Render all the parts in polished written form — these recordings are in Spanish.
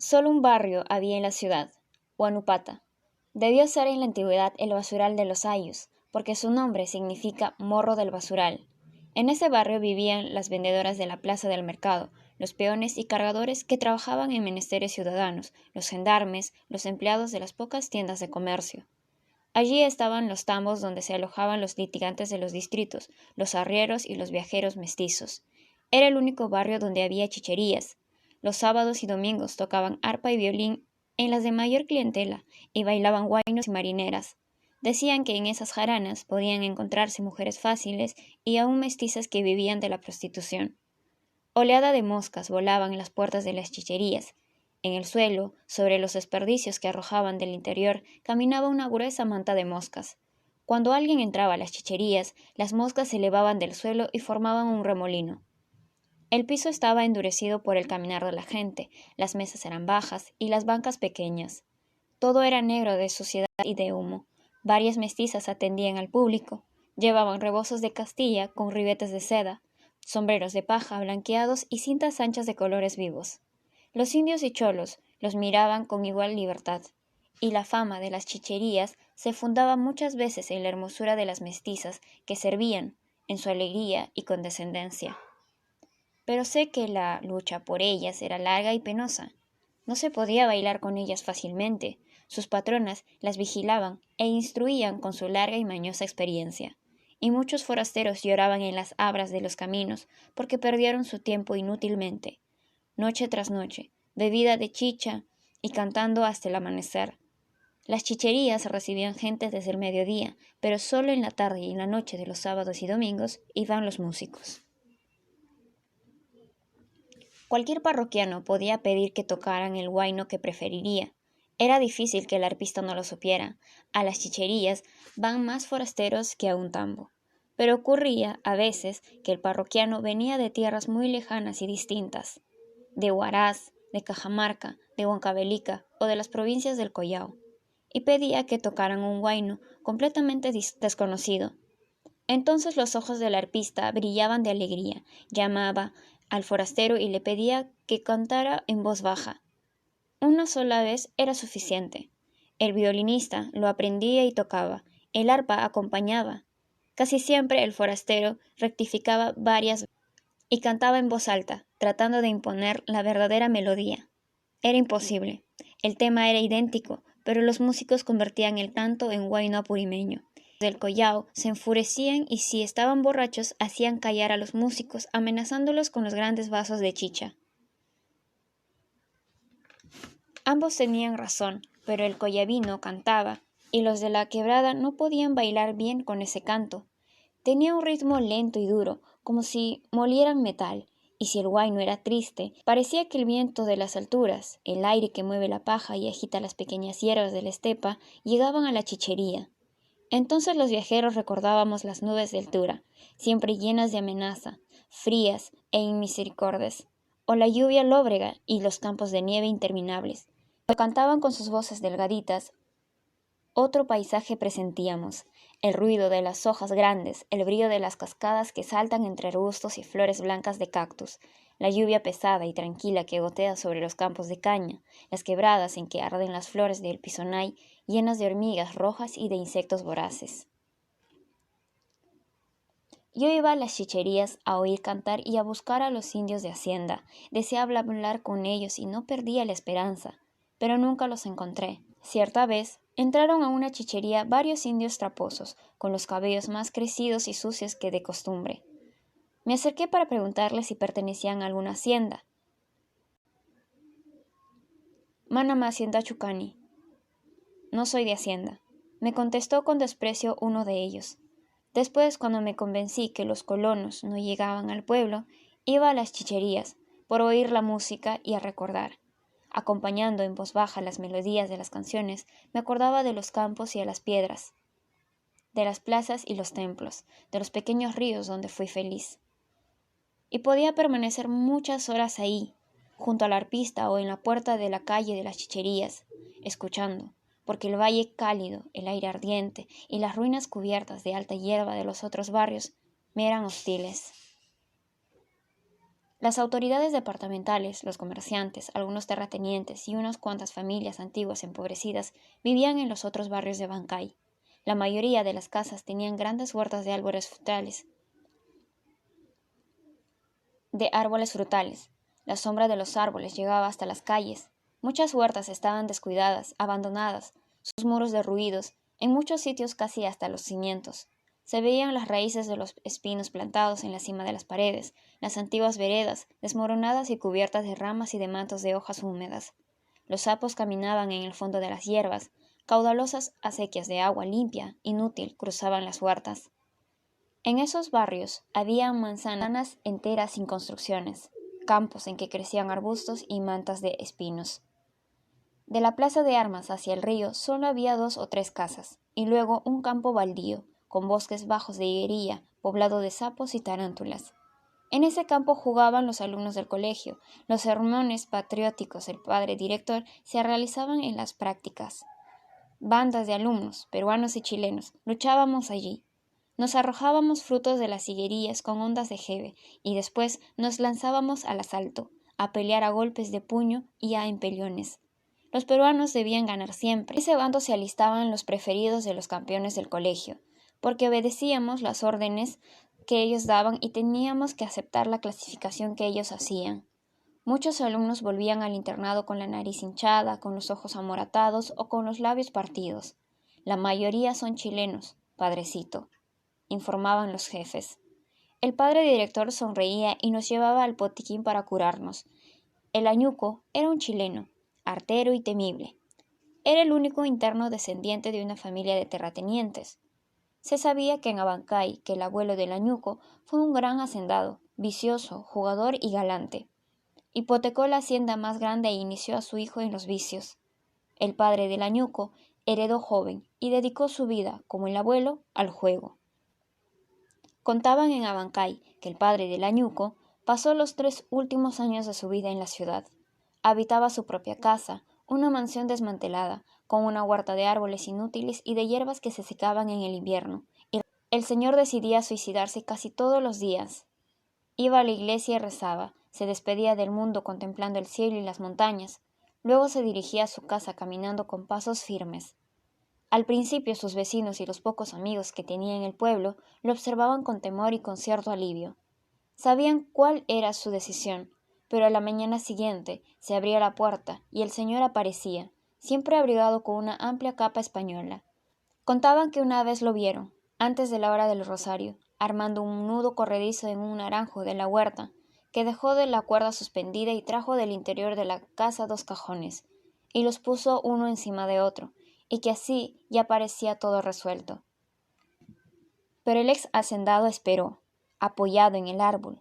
Solo un barrio había en la ciudad, Huanupata. Debió ser en la antigüedad el basural de los Ayllus, porque su nombre significa morro del basural. En ese barrio vivían las vendedoras de la plaza del mercado, los peones y cargadores que trabajaban en menesteres ciudadanos, los gendarmes, los empleados de las pocas tiendas de comercio. Allí estaban los tambos donde se alojaban los litigantes de los distritos, los arrieros y los viajeros mestizos. Era el único barrio donde había chicherías. Los sábados y domingos tocaban arpa y violín en las de mayor clientela y bailaban huaynos y marineras. Decían que en esas jaranas podían encontrarse mujeres fáciles y aún mestizas que vivían de la prostitución. Oleada de moscas volaban en las puertas de las chicherías. En el suelo, sobre los desperdicios que arrojaban del interior, caminaba una gruesa manta de moscas. Cuando alguien entraba a las chicherías, las moscas se elevaban del suelo y formaban un remolino. El piso estaba endurecido por el caminar de la gente, las mesas eran bajas y las bancas pequeñas. Todo era negro de suciedad y de humo. Varias mestizas atendían al público. Llevaban rebozos de Castilla con ribetes de seda, sombreros de paja blanqueados y cintas anchas de colores vivos. Los indios y cholos los miraban con igual libertad, y la fama de las chicherías se fundaba muchas veces en la hermosura de las mestizas que servían, en su alegría y condescendencia. Pero sé que la lucha por ellas era larga y penosa. No se podía bailar con ellas fácilmente. Sus patronas las vigilaban e instruían con su larga y mañosa experiencia. Y muchos forasteros lloraban en las abras de los caminos porque perdieron su tiempo inútilmente, noche tras noche, bebida de chicha y cantando hasta el amanecer. Las chicherías recibían gente desde el mediodía, pero solo en la tarde y en la noche de los sábados y domingos iban los músicos. Cualquier parroquiano podía pedir que tocaran el huayno que preferiría. Era difícil que el arpista no lo supiera. A las chicherías van más forasteros que a un tambo. Pero ocurría, a veces, que el parroquiano venía de tierras muy lejanas y distintas, de Huaraz, de Cajamarca, de Huancavelica o de las provincias del Collao, y pedía que tocaran un huayno completamente desconocido. Entonces los ojos del arpista brillaban de alegría, llamaba al forastero y le pedía que cantara en voz baja. Una sola vez era suficiente. El violinista lo aprendía y tocaba, el arpa acompañaba. Casi siempre el forastero rectificaba varias veces y cantaba en voz alta, tratando de imponer la verdadera melodía. Era imposible. El tema era idéntico, pero los músicos convertían el canto en huayno apurimeño. Del Collao se enfurecían y si estaban borrachos hacían callar a los músicos, amenazándolos con los grandes vasos de chicha. Ambos tenían razón, pero el collavino cantaba, y los de la quebrada no podían bailar bien con ese canto. Tenía un ritmo lento y duro, como si molieran metal, y si el huayno era triste, parecía que el viento de las alturas, el aire que mueve la paja y agita las pequeñas hierbas de la estepa, llegaban a la chichería. Entonces los viajeros recordábamos las nubes de altura, siempre llenas de amenaza, frías e inmisericordes, o la lluvia lóbrega y los campos de nieve interminables. Cuando cantaban con sus voces delgaditas, otro paisaje presentíamos, el ruido de las hojas grandes, el brillo de las cascadas que saltan entre arbustos y flores blancas de cactus, la lluvia pesada y tranquila que gotea sobre los campos de caña, las quebradas en que arden las flores del pisonay llenas de hormigas rojas y de insectos voraces. Yo iba a las chicherías a oír cantar y a buscar a los indios de Hacienda. Deseaba hablar con ellos y no perdía la esperanza, pero nunca los encontré. Cierta vez entraron a una chichería varios indios traposos, con los cabellos más crecidos y sucios que de costumbre. Me acerqué para preguntarles si pertenecían a alguna hacienda. Manama Hacienda Chucani. No soy de Hacienda, me contestó con desprecio uno de ellos. Después, cuando me convencí que los colonos no llegaban al pueblo, iba a las chicherías, por oír la música y a recordar. Acompañando en voz baja las melodías de las canciones, me acordaba de los campos y de las piedras, de las plazas y los templos, de los pequeños ríos donde fui feliz. Y podía permanecer muchas horas ahí, junto al arpista o en la puerta de la calle de las chicherías, escuchando, porque el valle cálido, el aire ardiente y las ruinas cubiertas de alta hierba de los otros barrios me eran hostiles. Las autoridades departamentales, los comerciantes, algunos terratenientes y unas cuantas familias antiguas empobrecidas vivían en los otros barrios de Abancay. La mayoría de las casas tenían grandes huertas de árboles frutales. La sombra de los árboles llegaba hasta las calles. Muchas huertas estaban descuidadas, abandonadas, sus muros derruidos, en muchos sitios casi hasta los cimientos. Se veían las raíces de los espinos plantados en la cima de las paredes, las antiguas veredas, desmoronadas y cubiertas de ramas y de mantos de hojas húmedas. Los sapos caminaban en el fondo de las hierbas, caudalosas acequias de agua limpia, inútil, cruzaban las huertas. En esos barrios había manzanas enteras sin construcciones, campos en que crecían arbustos y mantas de espinos. De la plaza de armas hacia el río solo había 2 o 3 casas, y luego un campo baldío, con bosques bajos de higuería, poblado de sapos y tarántulas. En ese campo jugaban los alumnos del colegio. Los sermones patrióticos del padre director se realizaban en las prácticas. Bandas de alumnos, peruanos y chilenos, luchábamos allí. Nos arrojábamos frutos de las higuerías con ondas de jeve y después nos lanzábamos al asalto, a pelear a golpes de puño y a empellones. Los peruanos debían ganar siempre. En ese bando se alistaban los preferidos de los campeones del colegio, porque obedecíamos las órdenes que ellos daban y teníamos que aceptar la clasificación que ellos hacían. Muchos alumnos volvían al internado con la nariz hinchada, con los ojos amoratados o con los labios partidos. La mayoría son chilenos, padrecito, informaban los jefes. El padre director sonreía y nos llevaba al botiquín para curarnos. El añuco era un chileno, artero y temible. Era el único interno descendiente de una familia de terratenientes. Se sabía que en Abancay que el abuelo del añuco fue un gran hacendado, vicioso, jugador y galante. Hipotecó la hacienda más grande e inició a su hijo en los vicios. El padre del añuco heredó joven y dedicó su vida, como el abuelo, al juego. Contaban en Abancay que el padre del añuco pasó los 3 últimos años de su vida en la ciudad. Habitaba su propia casa, una mansión desmantelada, con una huerta de árboles inútiles y de hierbas que se secaban en el invierno. El señor decidía suicidarse casi todos los días. Iba a la iglesia y rezaba, se despedía del mundo contemplando el cielo y las montañas, luego se dirigía a su casa caminando con pasos firmes. Al principio sus vecinos y los pocos amigos que tenía en el pueblo lo observaban con temor y con cierto alivio. Sabían cuál era su decisión, pero a la mañana siguiente se abría la puerta y el señor aparecía, siempre abrigado con una amplia capa española. Contaban que una vez lo vieron, antes de la hora del rosario, armando un nudo corredizo en un naranjo de la huerta, que dejó de la cuerda suspendida y trajo del interior de la casa 2 cajones, y los puso uno encima de otro, y que así ya parecía todo resuelto. Pero el ex hacendado esperó, apoyado en el árbol,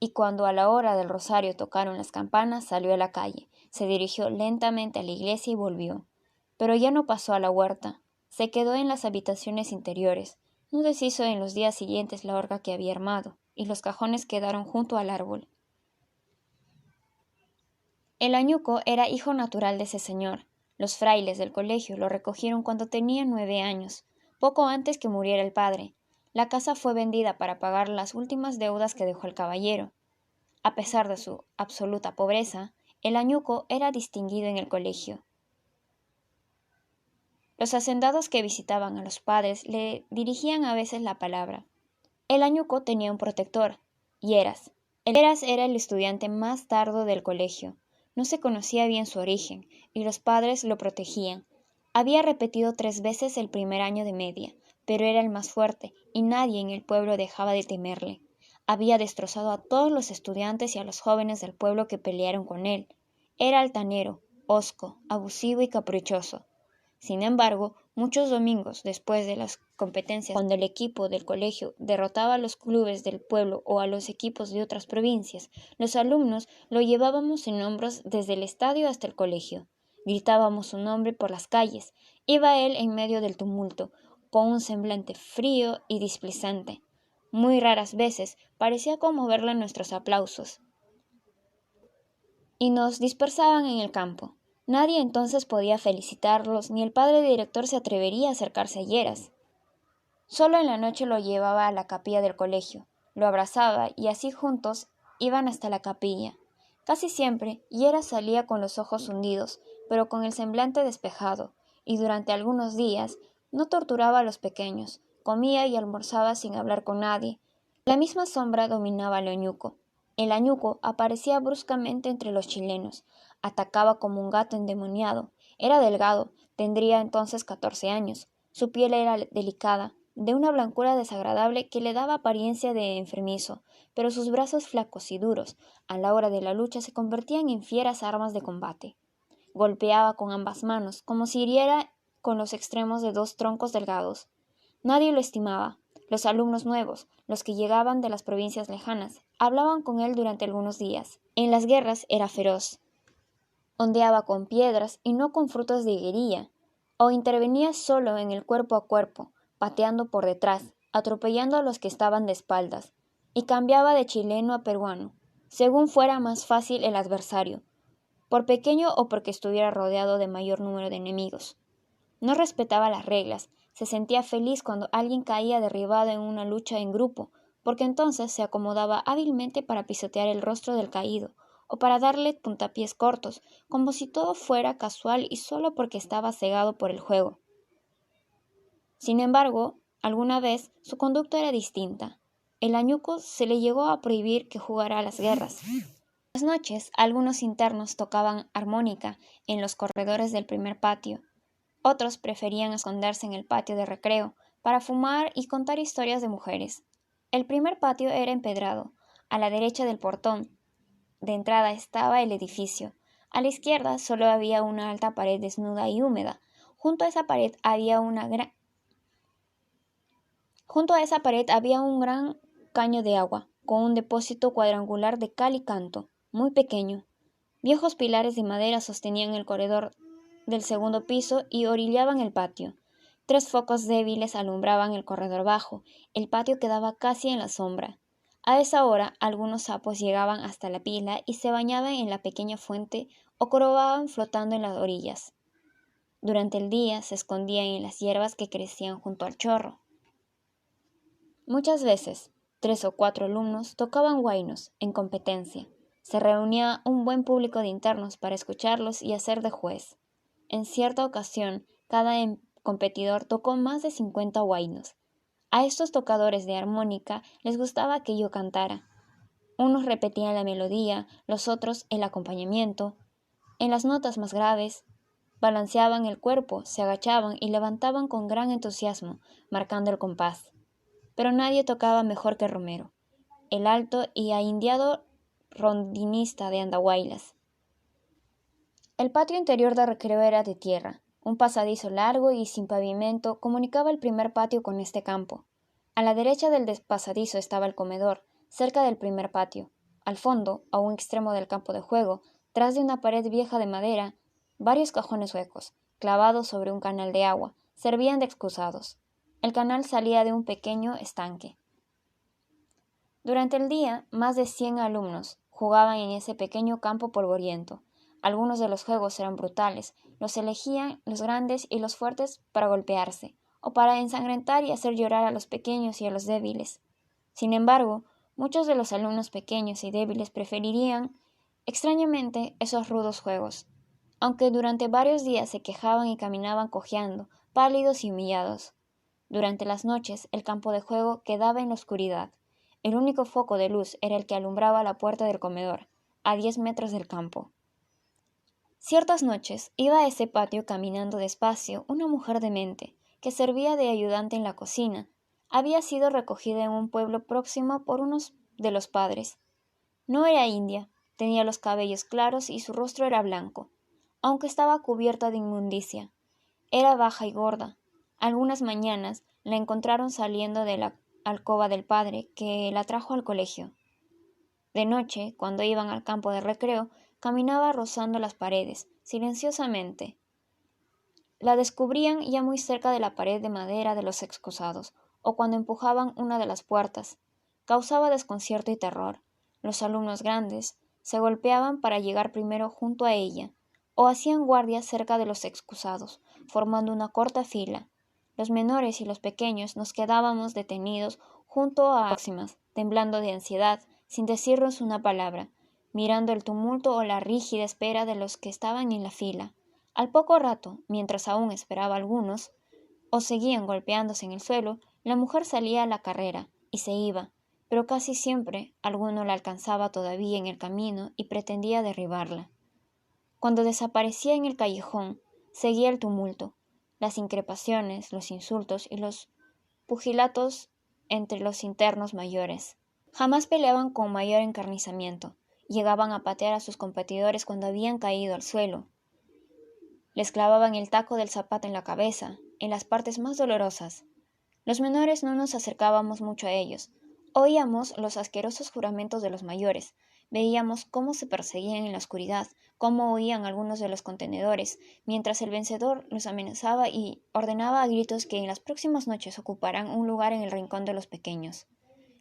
y cuando a la hora del rosario tocaron las campanas salió a la calle, se dirigió lentamente a la iglesia y volvió. Pero ya no pasó a la huerta, se quedó en las habitaciones interiores, no deshizo en los días siguientes la horca que había armado, y los cajones quedaron junto al árbol. El añuco era hijo natural de ese señor. Los frailes del colegio lo recogieron cuando tenía 9 años, poco antes que muriera el padre. La casa fue vendida para pagar las últimas deudas que dejó el caballero. A pesar de su absoluta pobreza, el añuco era distinguido en el colegio. Los hacendados que visitaban a los padres le dirigían a veces la palabra. El añuco tenía un protector, Lleras. Lleras era el estudiante más tardo del colegio. No se conocía bien su origen, y los padres lo protegían. Había repetido 3 veces el primer año de media, pero era el más fuerte, y nadie en el pueblo dejaba de temerle. Había destrozado a todos los estudiantes y a los jóvenes del pueblo que pelearon con él. Era altanero, hosco, abusivo y caprichoso. Sin embargo, muchos domingos, después de las competencias, cuando el equipo del colegio derrotaba a los clubes del pueblo o a los equipos de otras provincias, los alumnos lo llevábamos en hombros desde el estadio hasta el colegio. Gritábamos su nombre por las calles. Iba él en medio del tumulto, con un semblante frío y displicente. Muy raras veces parecía conmoverle nuestros aplausos. Y nos dispersaban en el campo. Nadie entonces podía felicitarlos, ni el padre director se atrevería a acercarse a Lleras. Solo en la noche lo llevaba a la capilla del colegio, lo abrazaba y así juntos iban hasta la capilla. Casi siempre, Hiera salía con los ojos hundidos, pero con el semblante despejado, y durante algunos días no torturaba a los pequeños, comía y almorzaba sin hablar con nadie. La misma sombra dominaba al Añuco. El Añuco aparecía bruscamente entre los chilenos, atacaba como un gato endemoniado, era delgado, tendría entonces 14 años, su piel era delicada, de una blancura desagradable que le daba apariencia de enfermizo, pero sus brazos flacos y duros, a la hora de la lucha se convertían en fieras armas de combate. Golpeaba con ambas manos, como si hiriera con los extremos de dos troncos delgados. Nadie lo estimaba. Los alumnos nuevos, los que llegaban de las provincias lejanas, hablaban con él durante algunos días. En las guerras era feroz. Ondeaba con piedras y no con frutos de higuería, o intervenía solo en el cuerpo a cuerpo, pateando por detrás, atropellando a los que estaban de espaldas, y cambiaba de chileno a peruano, según fuera más fácil el adversario, por pequeño o porque estuviera rodeado de mayor número de enemigos. No respetaba las reglas, se sentía feliz cuando alguien caía derribado en una lucha en grupo, porque entonces se acomodaba hábilmente para pisotear el rostro del caído, o para darle puntapiés cortos, como si todo fuera casual y solo porque estaba cegado por el juego. Sin embargo, alguna vez su conducta era distinta. El Añuco se le llegó a prohibir que jugara a las guerras. Las noches, algunos internos tocaban armónica en los corredores del primer patio. Otros preferían esconderse en el patio de recreo para fumar y contar historias de mujeres. El primer patio era empedrado. A la derecha del portón de entrada estaba el edificio. A la izquierda solo había una alta pared desnuda y húmeda. Junto a esa pared había un gran caño de agua, con un depósito cuadrangular de cal y canto, muy pequeño. Viejos pilares de madera sostenían el corredor del segundo piso y orillaban el patio. 3 focos débiles alumbraban el corredor bajo. El patio quedaba casi en la sombra. A esa hora, algunos sapos llegaban hasta la pila y se bañaban en la pequeña fuente o croaban flotando en las orillas. Durante el día se escondían en las hierbas que crecían junto al chorro. Muchas veces, 3 o 4 alumnos tocaban huaynos en competencia. Se reunía un buen público de internos para escucharlos y hacer de juez. En cierta ocasión, cada competidor tocó más de 50 huaynos. A estos tocadores de armónica les gustaba que yo cantara. Unos repetían la melodía, los otros el acompañamiento. En las notas más graves, balanceaban el cuerpo, se agachaban y levantaban con gran entusiasmo, marcando el compás. Pero nadie tocaba mejor que Romero, el alto y ahindiado rondinista de Andahuaylas. El patio interior de recreo era de tierra. Un pasadizo largo y sin pavimento comunicaba el primer patio con este campo. A la derecha del pasadizo estaba el comedor, cerca del primer patio. Al fondo, a un extremo del campo de juego, tras de una pared vieja de madera, varios cajones huecos, clavados sobre un canal de agua, servían de excusados. El canal salía de un pequeño estanque. Durante el día, más de 100 alumnos jugaban en ese pequeño campo polvoriento. Algunos de los juegos eran brutales, los elegían los grandes y los fuertes para golpearse, o para ensangrentar y hacer llorar a los pequeños y a los débiles. Sin embargo, muchos de los alumnos pequeños y débiles preferirían, extrañamente, esos rudos juegos, aunque durante varios días se quejaban y caminaban cojeando, pálidos y humillados. Durante las noches el campo de juego quedaba en la oscuridad. El único foco de luz era el que alumbraba la puerta del comedor, a 10 metros del campo. Ciertas noches iba a ese patio caminando despacio una mujer demente, que servía de ayudante en la cocina. Había sido recogida en un pueblo próximo por uno de los padres. No era india, tenía los cabellos claros y su rostro era blanco, aunque estaba cubierta de inmundicia. Era baja y gorda. Algunas mañanas la encontraron saliendo de la alcoba del padre, que la trajo al colegio. De noche, cuando iban al campo de recreo, caminaba rozando las paredes, silenciosamente. La descubrían ya muy cerca de la pared de madera de los excusados, o cuando empujaban una de las puertas. Causaba desconcierto y terror. Los alumnos grandes se golpeaban para llegar primero junto a ella, o hacían guardia cerca de los excusados, formando una corta fila. Los menores y los pequeños nos quedábamos detenidos junto a próximas, temblando de ansiedad, sin decirnos una palabra, mirando el tumulto o la rígida espera de los que estaban en la fila. Al poco rato, mientras aún esperaba algunos, o seguían golpeándose en el suelo, la mujer salía a la carrera y se iba, pero casi siempre alguno la alcanzaba todavía en el camino y pretendía derribarla. Cuando desaparecía en el callejón, seguía el tumulto, las increpaciones, los insultos y los pugilatos entre los internos mayores. Jamás peleaban con mayor encarnizamiento. Llegaban a patear a sus competidores cuando habían caído al suelo. Les clavaban el taco del zapato en la cabeza, en las partes más dolorosas. Los menores no nos acercábamos mucho a ellos. Oíamos los asquerosos juramentos de los mayores. Veíamos cómo se perseguían en la oscuridad, cómo huían algunos de los contenedores, mientras el vencedor los amenazaba y ordenaba a gritos que en las próximas noches ocuparan un lugar en el rincón de los pequeños.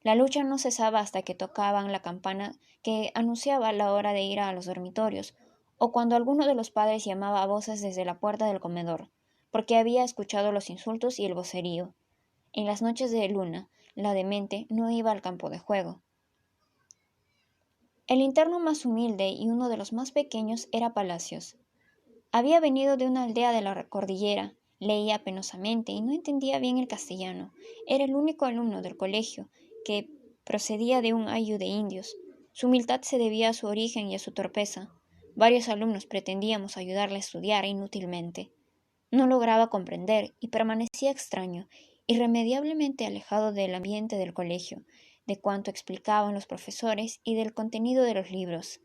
La lucha no cesaba hasta que tocaban la campana que anunciaba la hora de ir a los dormitorios, o cuando alguno de los padres llamaba a voces desde la puerta del comedor, porque había escuchado los insultos y el vocerío. En las noches de luna, la demente no iba al campo de juego. El interno más humilde y uno de los más pequeños era Palacios. Había venido de una aldea de la cordillera, leía penosamente y no entendía bien el castellano. Era el único alumno del colegio que procedía de un ayllu de indios. Su humildad se debía a su origen y a su torpeza. Varios alumnos pretendíamos ayudarle a estudiar inútilmente. No lograba comprender y permanecía extraño, irremediablemente alejado del ambiente del colegio, de cuanto explicaban los profesores y del contenido de los libros.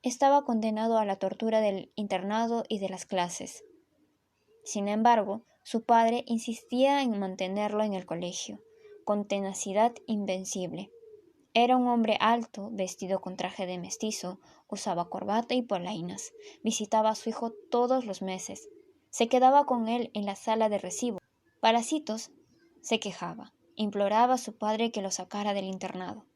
Estaba condenado a la tortura del internado y de las clases. Sin embargo, su padre insistía en mantenerlo en el colegio, con tenacidad invencible. Era un hombre alto, vestido con traje de mestizo, usaba corbata y polainas, visitaba a su hijo todos los meses, se quedaba con él en la sala de recibo. Parásitos se quejaba, imploraba a su padre que lo sacara del internado.